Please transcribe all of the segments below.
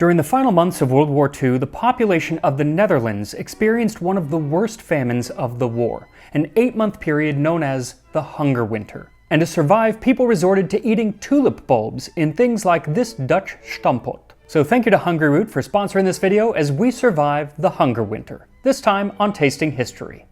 During the final months of World War II, the population of the Netherlands experienced one of the worst famines of the war, an 8-month period known as the Hunger Winter. And to survive, people resorted to eating tulip bulbs in things like this Dutch stampot. So thank you to Hungryroot for sponsoring this video as we survive the Hunger Winter, this time on Tasting History.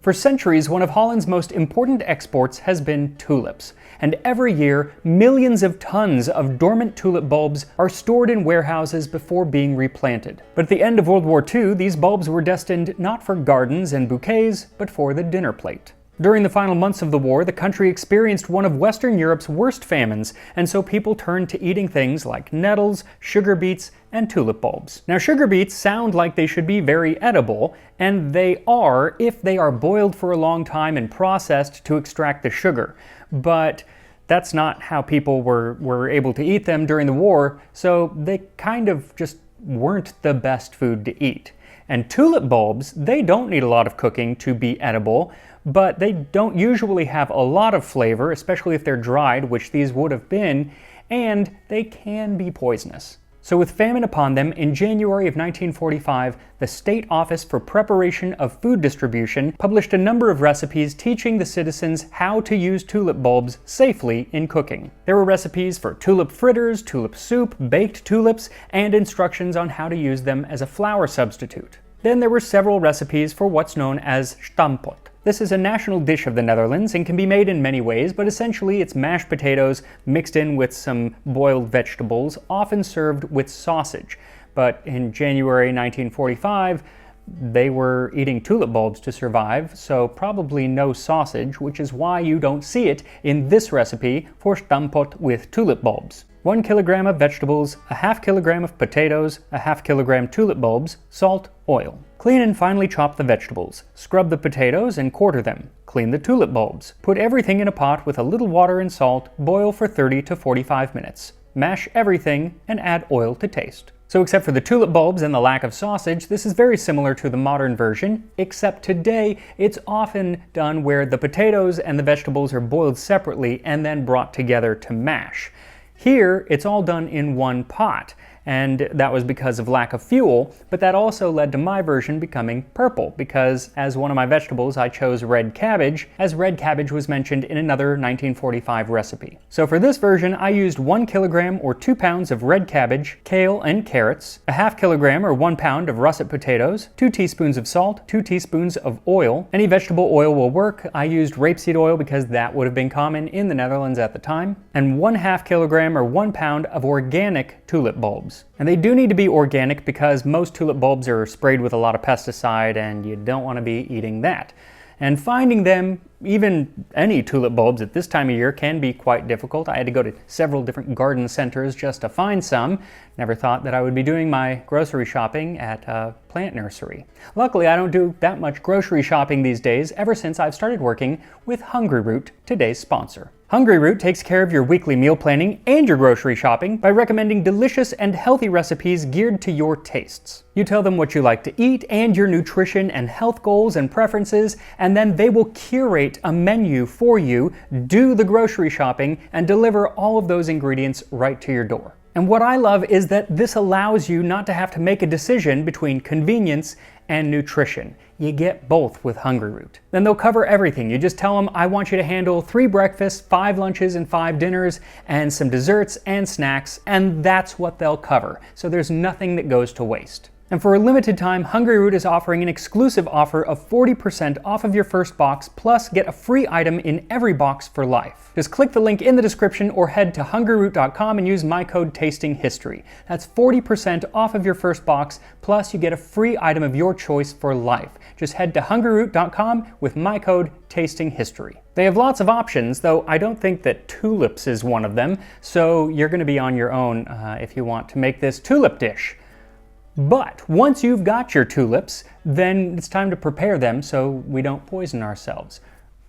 For centuries, one of Holland's most important exports has been tulips, and every year, millions of tons of dormant tulip bulbs are stored in warehouses before being replanted. But at the end of World War II, these bulbs were destined not for gardens and bouquets, but for the dinner plate. During the final months of the war, the country experienced one of Western Europe's worst famines, and so people turned to eating things like nettles, sugar beets, and tulip bulbs. Now, sugar beets sound like they should be very edible, and they are if they are boiled for a long time and processed to extract the sugar. But that's not how people were able to eat them during the war, so they kind of just weren't the best food to eat. And tulip bulbs, they don't need a lot of cooking to be edible, but they don't usually have a lot of flavor, especially if they're dried, which these would have been, and they can be poisonous. So with famine upon them, in January of 1945, the State Office for Preparation of Food Distribution published a number of recipes teaching the citizens how to use tulip bulbs safely in cooking. There were recipes for tulip fritters, tulip soup, baked tulips, and instructions on how to use them as a flour substitute. Then there were several recipes for what's known as stampot. This is a national dish of the Netherlands and can be made in many ways, but essentially it's mashed potatoes mixed in with some boiled vegetables, often served with sausage. But in January 1945, they were eating tulip bulbs to survive, so probably no sausage, which is why you don't see it in this recipe for stampot with tulip bulbs. 1 kilogram of vegetables, a half kilogram of potatoes, a half kilogram tulip bulbs, salt, oil. Clean and finely chop the vegetables. Scrub the potatoes and quarter them. Clean the tulip bulbs. Put everything in a pot with a little water and salt, boil for 30 to 45 minutes. Mash everything and add oil to taste. So except for the tulip bulbs and the lack of sausage, this is very similar to the modern version, except today it's often done where the potatoes and the vegetables are boiled separately and then brought together to mash. Here, it's all done in one pot, and that was because of lack of fuel, but that also led to my version becoming purple, because as one of my vegetables I chose red cabbage, as red cabbage was mentioned in another 1945 recipe. So for this version, I used 1 kilogram or 2 pounds of red cabbage, kale and carrots, a half kilogram or 1 pound of russet potatoes, 2 teaspoons of salt, 2 teaspoons of oil. Any vegetable oil will work. I used rapeseed oil because that would have been common in the Netherlands at the time, and 1/2 kilogram or 1 pound of organic tulip bulbs. And they do need to be organic because most tulip bulbs are sprayed with a lot of pesticide and you don't want to be eating that. And finding them, even any tulip bulbs at this time of year, can be quite difficult. I had to go to several different garden centers just to find some. Never thought that I would be doing my grocery shopping at a plant nursery. Luckily, I don't do that much grocery shopping these days ever since I've started working with Hungryroot, today's sponsor. Hungryroot takes care of your weekly meal planning and your grocery shopping by recommending delicious and healthy recipes geared to your tastes. You tell them what you like to eat and your nutrition and health goals and preferences, and then they will curate a menu for you, do the grocery shopping, and deliver all of those ingredients right to your door. And what I love is that this allows you not to have to make a decision between convenience and nutrition. You get both with Hungryroot. Then they'll cover everything. You just tell them, I want you to handle 3 breakfasts, 5 lunches, and 5 dinners, and some desserts and snacks, and that's what they'll cover. So there's nothing that goes to waste. And for a limited time, Hungryroot is offering an exclusive offer of 40% off of your first box, plus get a free item in every box for life. Just click the link in the description or head to hungryroot.com and use my code TASTINGHISTORY. That's 40% off of your first box, plus you get a free item of your choice for life. Just head to hungryroot.com with my code TASTINGHISTORY. They have lots of options, though I don't think that tulips is one of them, so you're going to be on your own if you want to make this tulip dish. But once you've got your tulips, then it's time to prepare them so we don't poison ourselves.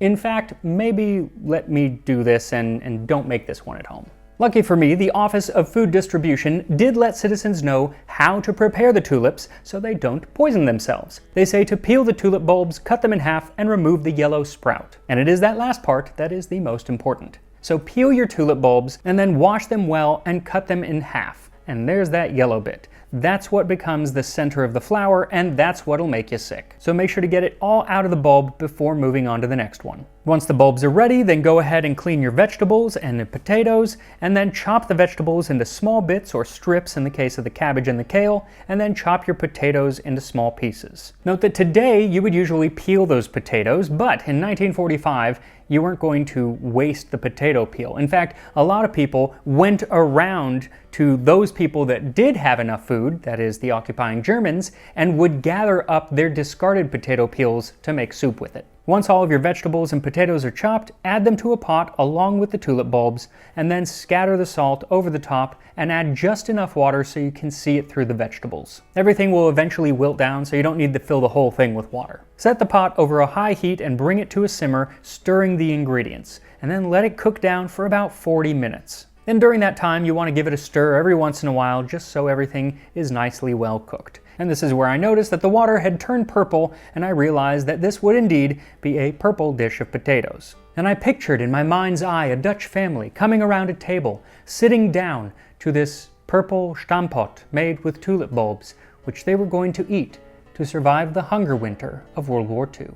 In fact, maybe let me do this and don't make this one at home. Lucky for me, the Office of Food Distribution did let citizens know how to prepare the tulips so they don't poison themselves. They say to peel the tulip bulbs, cut them in half, and remove the yellow sprout. And it is that last part that is the most important. So peel your tulip bulbs and then wash them well and cut them in half. And there's that yellow bit. That's what becomes the center of the flower, and that's what'll make you sick. So make sure to get it all out of the bulb before moving on to the next one. Once the bulbs are ready, then go ahead and clean your vegetables and the potatoes, and then chop the vegetables into small bits or strips in the case of the cabbage and the kale, and then chop your potatoes into small pieces. Note that today you would usually peel those potatoes, but in 1945, you weren't going to waste the potato peel. In fact, a lot of people went around to those people that did have enough food, that is the occupying Germans, and would gather up their discarded potato peels to make soup with it. Once all of your vegetables and potatoes are chopped, add them to a pot along with the tulip bulbs, and then scatter the salt over the top and add just enough water so you can see it through the vegetables. Everything will eventually wilt down, so you don't need to fill the whole thing with water. Set the pot over a high heat and bring it to a simmer, stirring the ingredients, and then let it cook down for about 40 minutes. Then during that time, you want to give it a stir every once in a while just so everything is nicely well cooked. And this is where I noticed that the water had turned purple, and I realized that this would indeed be a purple dish of potatoes. And I pictured in my mind's eye a Dutch family coming around a table, sitting down to this purple stamppot made with tulip bulbs, which they were going to eat to survive the hunger winter of World War II.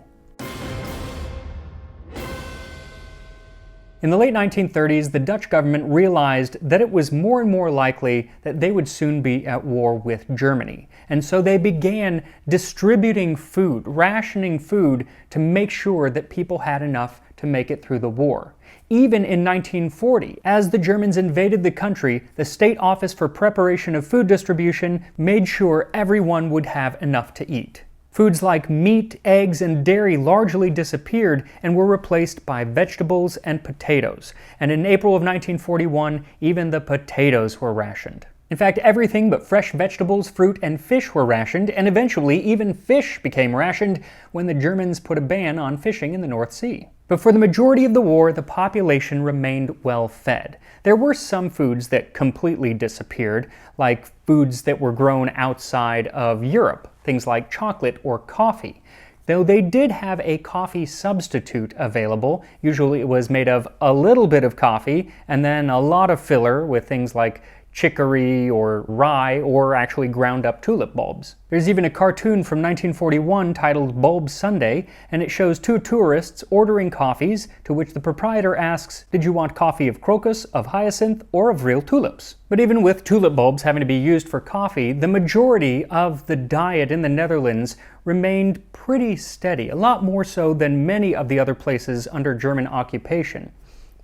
In the late 1930s, the Dutch government realized that it was more and more likely that they would soon be at war with Germany. And so they began distributing food, rationing food, to make sure that people had enough to make it through the war. Even in 1940, as the Germans invaded the country, the State Office for Preparation of Food Distribution made sure everyone would have enough to eat. Foods like meat, eggs, and dairy largely disappeared and were replaced by vegetables and potatoes. And in April of 1941, even the potatoes were rationed. In fact, everything but fresh vegetables, fruit, and fish were rationed, and eventually even fish became rationed when the Germans put a ban on fishing in the North Sea. But for the majority of the war, the population remained well fed. There were some foods that completely disappeared, like foods that were grown outside of Europe, things like chocolate or coffee. Though they did have a coffee substitute available. Usually it was made of a little bit of coffee and then a lot of filler with things like chicory or rye or actually ground up tulip bulbs. There's even a cartoon from 1941 titled Bulb Sunday, and it shows two tourists ordering coffees, to which the proprietor asks, "Did you want coffee of crocus, of hyacinth, or of real tulips?" But even with tulip bulbs having to be used for coffee, the majority of the diet in the Netherlands remained pretty steady, a lot more so than many of the other places under German occupation.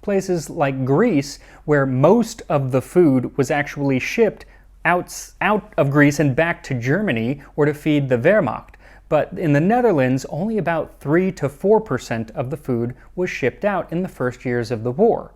Places like Greece, where most of the food was actually shipped out of Greece and back to Germany or to feed the Wehrmacht. But in the Netherlands, only about 3 to 4% of the food was shipped out in the first years of the war.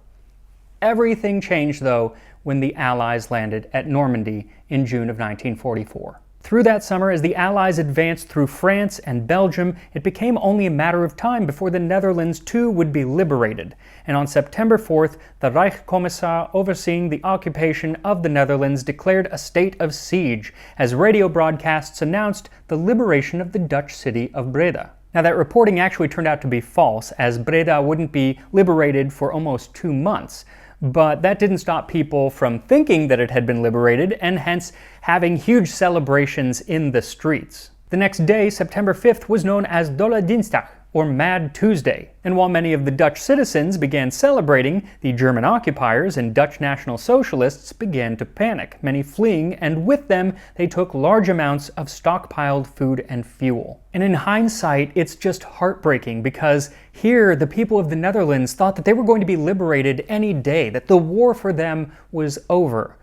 Everything changed, though, when the Allies landed at Normandy in June of 1944. Through that summer, as the Allies advanced through France and Belgium, it became only a matter of time before the Netherlands too would be liberated. And on September 4th, the Rijkskommissar overseeing the occupation of the Netherlands declared a state of siege, as radio broadcasts announced the liberation of the Dutch city of Breda. Now that reporting actually turned out to be false, as Breda wouldn't be liberated for almost 2 months. But that didn't stop people from thinking that it had been liberated, and hence having huge celebrations in the streets. The next day, September 5th, was known as Dolle Dinsdag, or Mad Tuesday. And while many of the Dutch citizens began celebrating, the German occupiers and Dutch National Socialists began to panic, many fleeing, and with them they took large amounts of stockpiled food and fuel. And in hindsight, it's just heartbreaking, because here the people of the Netherlands thought that they were going to be liberated any day, that the war for them was over.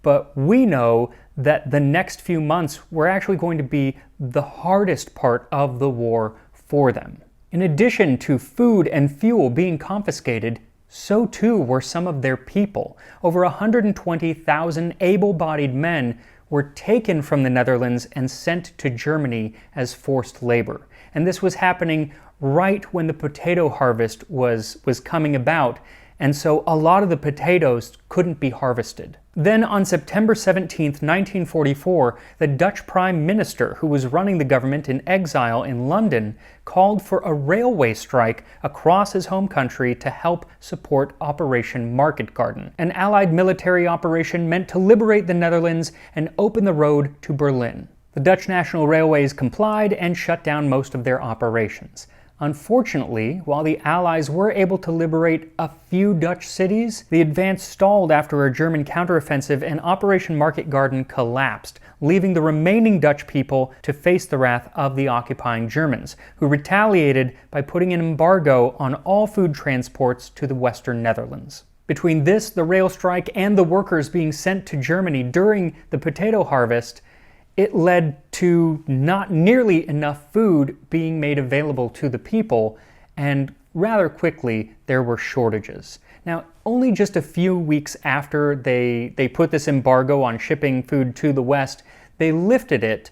But we know that the next few months were actually going to be the hardest part of the war for them. In addition to food and fuel being confiscated, so too were some of their people. Over 120,000 able-bodied men were taken from the Netherlands and sent to Germany as forced labor. And this was happening right when the potato harvest was coming about, and so a lot of the potatoes couldn't be harvested. Then on September 17, 1944, the Dutch Prime Minister, who was running the government in exile in London, called for a railway strike across his home country to help support Operation Market Garden, an Allied military operation meant to liberate the Netherlands and open the road to Berlin. The Dutch National Railways complied and shut down most of their operations. Unfortunately, while the Allies were able to liberate a few Dutch cities, the advance stalled after a German counteroffensive and Operation Market Garden collapsed, leaving the remaining Dutch people to face the wrath of the occupying Germans, who retaliated by putting an embargo on all food transports to the Western Netherlands. Between this, the rail strike, and the workers being sent to Germany during the potato harvest, it led to not nearly enough food being made available to the people, and rather quickly there were shortages. Now, only just a few weeks after they put this embargo on shipping food to the West, they lifted it,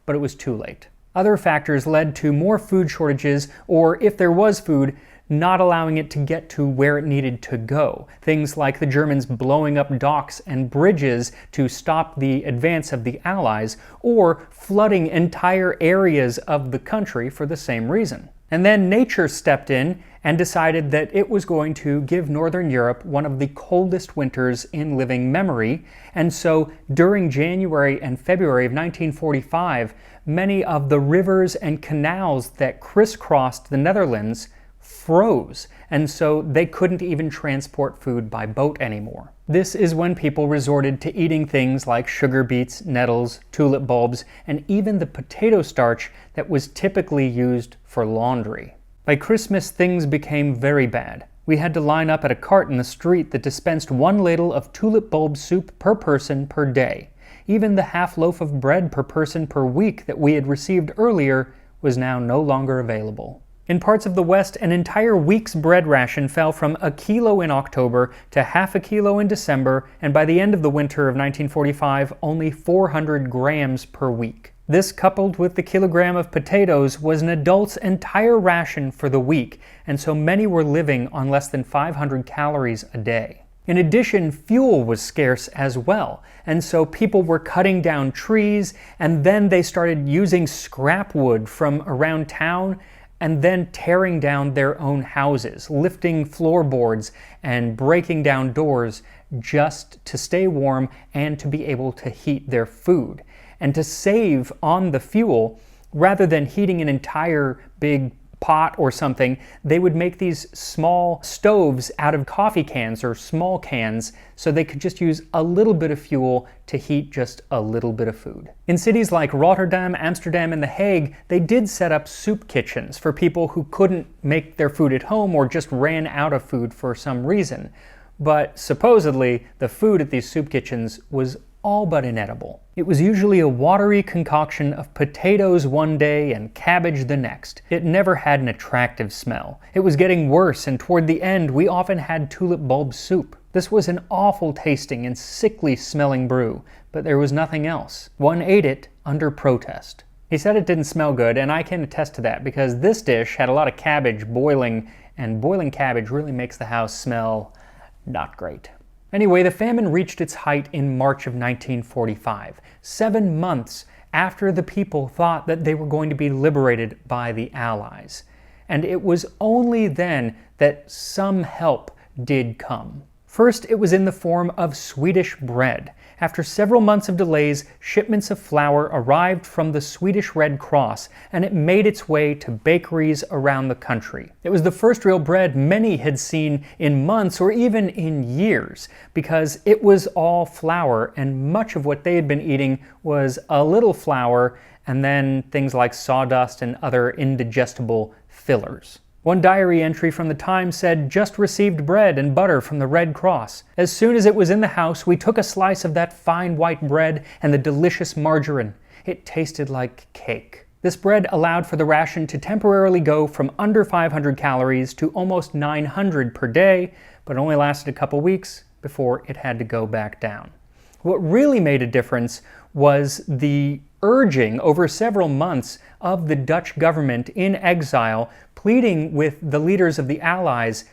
but it was too late. Other factors led to more food shortages, or if there was food, not allowing it to get to where it needed to go. Things like the Germans blowing up docks and bridges to stop the advance of the Allies, or flooding entire areas of the country for the same reason. And then nature stepped in and decided that it was going to give Northern Europe one of the coldest winters in living memory, and so during January and February of 1945, many of the rivers and canals that crisscrossed the Netherlands froze, and so they couldn't even transport food by boat anymore. This is when people resorted to eating things like sugar beets, nettles, tulip bulbs, and even the potato starch that was typically used for laundry. By Christmas, things became very bad. We had to line up at a cart in the street that dispensed 1 ladle of tulip bulb soup per person per day. Even the half loaf of bread per person per week that we had received earlier was now no longer available. In parts of the West, an entire week's bread ration fell from a kilo in October to half a kilo in December, and by the end of the winter of 1945, only 400 grams per week. This, coupled with the kilogram of potatoes, was an adult's entire ration for the week, and so many were living on less than 500 calories a day. In addition, fuel was scarce as well, and so people were cutting down trees, and then they started using scrap wood from around town, and then tearing down their own houses, lifting floorboards and breaking down doors just to stay warm and to be able to heat their food. And to save on the fuel, rather than heating an entire big pot or something, they would make these small stoves out of coffee cans or small cans so they could just use a little bit of fuel to heat just a little bit of food. In cities like Rotterdam, Amsterdam, and The Hague, they did set up soup kitchens for people who couldn't make their food at home or just ran out of food for some reason. But supposedly, the food at these soup kitchens was all but inedible. It was usually a watery concoction of potatoes one day and cabbage the next. It never had an attractive smell. It was getting worse, and toward the end we often had tulip bulb soup. This was an awful tasting and sickly smelling brew, but there was nothing else. One ate it under protest. He said it didn't smell good, and I can attest to that because this dish had a lot of cabbage boiling, and boiling cabbage really makes the house smell not great. Anyway, the famine reached its height in March of 1945, 7 months after the people thought that they were going to be liberated by the Allies. And it was only then that some help did come. First, it was in the form of Swedish bread. After several months of delays, shipments of flour arrived from the Swedish Red Cross, and it made its way to bakeries around the country. It was the first real bread many had seen in months or even in years, because it was all flour, and much of what they had been eating was a little flour and then things like sawdust and other indigestible fillers. One diary entry from the time said, "Just received bread and butter from the Red Cross. As soon as it was in the house, we took a slice of that fine white bread and the delicious margarine. It tasted like cake." This bread allowed for the ration to temporarily go from under 500 calories to almost 900 per day, but only lasted a couple weeks before it had to go back down. What really made a difference was the urging over several months of the Dutch government in exile, pleading with the leaders of the Allies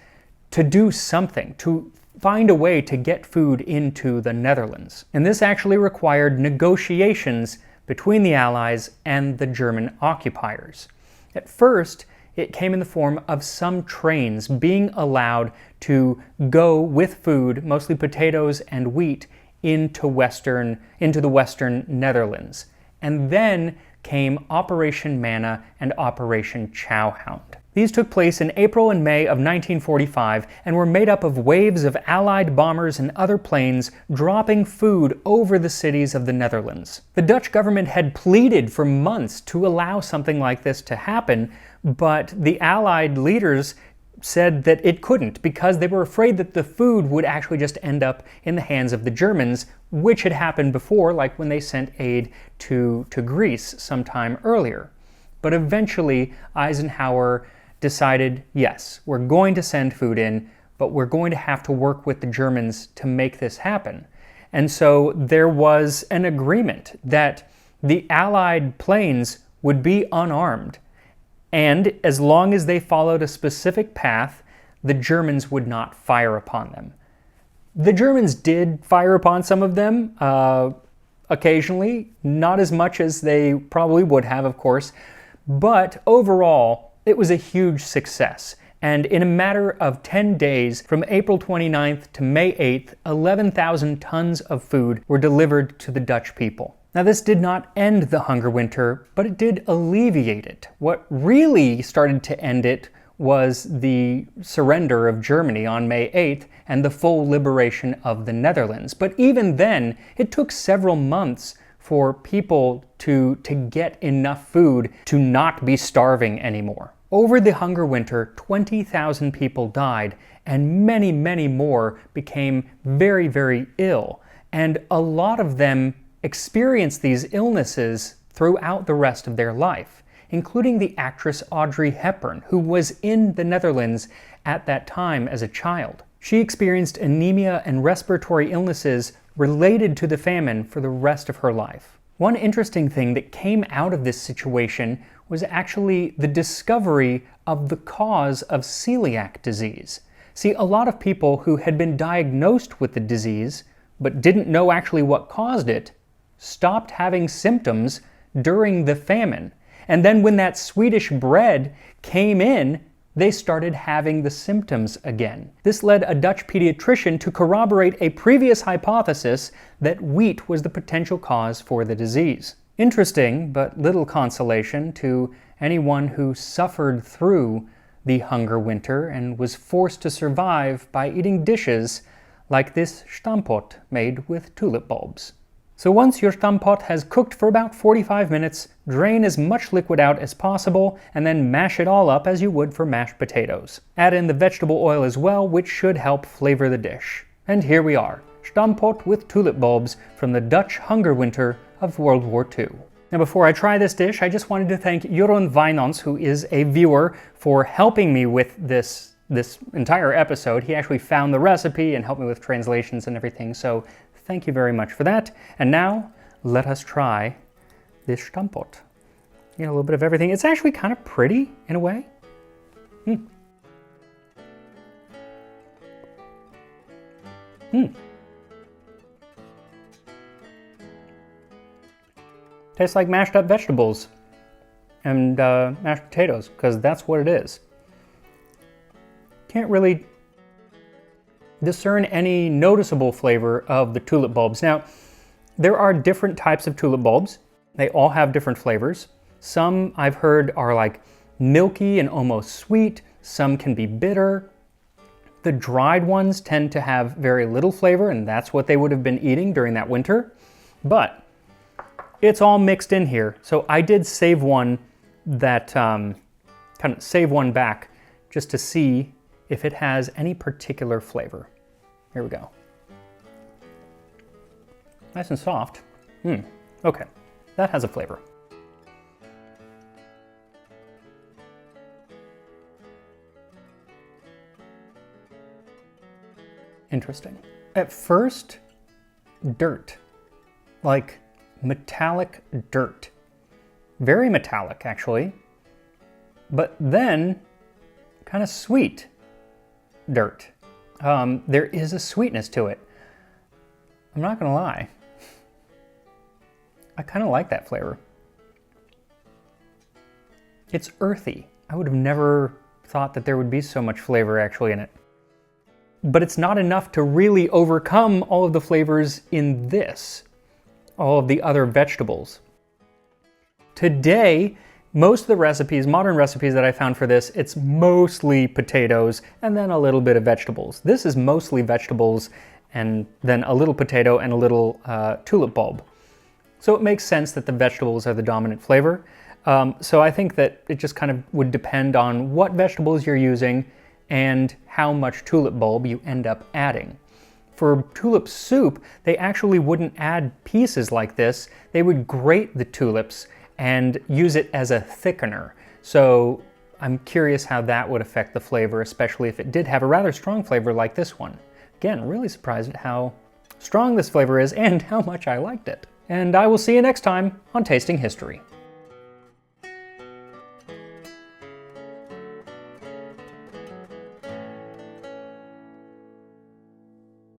to do something, to find a way to get food into the Netherlands. And this actually required negotiations between the Allies and the German occupiers. At first, it came in the form of some trains being allowed to go with food, mostly potatoes and wheat, into the Western Netherlands. And then came Operation Manna and Operation Chowhound. These took place in April and May of 1945 and were made up of waves of Allied bombers and other planes dropping food over the cities of the Netherlands. The Dutch government had pleaded for months to allow something like this to happen, but the Allied leaders said that it couldn't because they were afraid that the food would actually just end up in the hands of the Germans, which had happened before, like when they sent aid to Greece sometime earlier. But eventually, Eisenhower decided, yes, we're going to send food in, but we're going to have to work with the Germans to make this happen. And so there was an agreement that the Allied planes would be unarmed, and as long as they followed a specific path, the Germans would not fire upon them. The Germans did fire upon some of them occasionally, not as much as they probably would have, of course, but overall, it was a huge success. And in a matter of 10 days, from April 29th to May 8th, 11,000 tons of food were delivered to the Dutch people. Now, this did not end the hunger winter, but it did alleviate it. What really started to end it was the surrender of Germany on May 8th and the full liberation of the Netherlands. But even then, it took several months for people to get enough food to not be starving anymore. Over the hunger winter, 20,000 people died, and many, many more became very, very ill. And a lot of them experienced these illnesses throughout the rest of their life, including the actress Audrey Hepburn, who was in the Netherlands at that time as a child. She experienced anemia and respiratory illnesses related to the famine for the rest of her life. One interesting thing that came out of this situation was actually the discovery of the cause of celiac disease. See, a lot of people who had been diagnosed with the disease but didn't know actually what caused it stopped having symptoms during the famine. And then when that Swedish bread came in, they started having the symptoms again. This led a Dutch pediatrician to corroborate a previous hypothesis that wheat was the potential cause for the disease. Interesting, but little consolation to anyone who suffered through the hunger winter and was forced to survive by eating dishes like this stamppot made with tulip bulbs. So once your stamppot has cooked for about 45 minutes, drain as much liquid out as possible and then mash it all up as you would for mashed potatoes. Add in the vegetable oil as well, which should help flavor the dish. And here we are, stamppot with tulip bulbs from the Dutch hunger winter of World War II. Now before I try this dish, I just wanted to thank Jeroen Wijnands, who is a viewer, for helping me with this entire episode. He actually found the recipe and helped me with translations and everything, so thank you very much for that. And now, let us try this stamppot. You know, a little bit of everything. It's actually kind of pretty, in a way. Tastes like mashed up vegetables and mashed potatoes, because that's what it is. Can't really discern any noticeable flavor of the tulip bulbs. Now, there are different types of tulip bulbs. They all have different flavors. Some I've heard are like milky and almost sweet. Some can be bitter. The dried ones tend to have very little flavor, and that's what they would have been eating during that winter. But it's all mixed in here. So I did save one that, kind of save one back just to see if it has any particular flavor. Here we go. Nice and soft. Okay, that has a flavor. Interesting. At first, dirt. Like metallic dirt. Very metallic, actually. But then, kind of sweet dirt. There is a sweetness to it. I'm not gonna lie. I kind of like that flavor. It's earthy. I would have never thought that there would be so much flavor actually in it. But it's not enough to really overcome all of the flavors in this, all of the other vegetables. Today, most of the recipes, modern recipes that I found for this, it's mostly potatoes and then a little bit of vegetables. This is mostly vegetables and then a little potato and a little tulip bulb. So it makes sense that the vegetables are the dominant flavor. So I think that it just kind of would depend on what vegetables you're using and how much tulip bulb you end up adding. For tulip soup, they actually wouldn't add pieces like this. They would grate the tulips and use it as a thickener. So I'm curious how that would affect the flavor, especially if it did have a rather strong flavor like this one. Again, really surprised at how strong this flavor is and how much I liked it. And I will see you next time on Tasting History.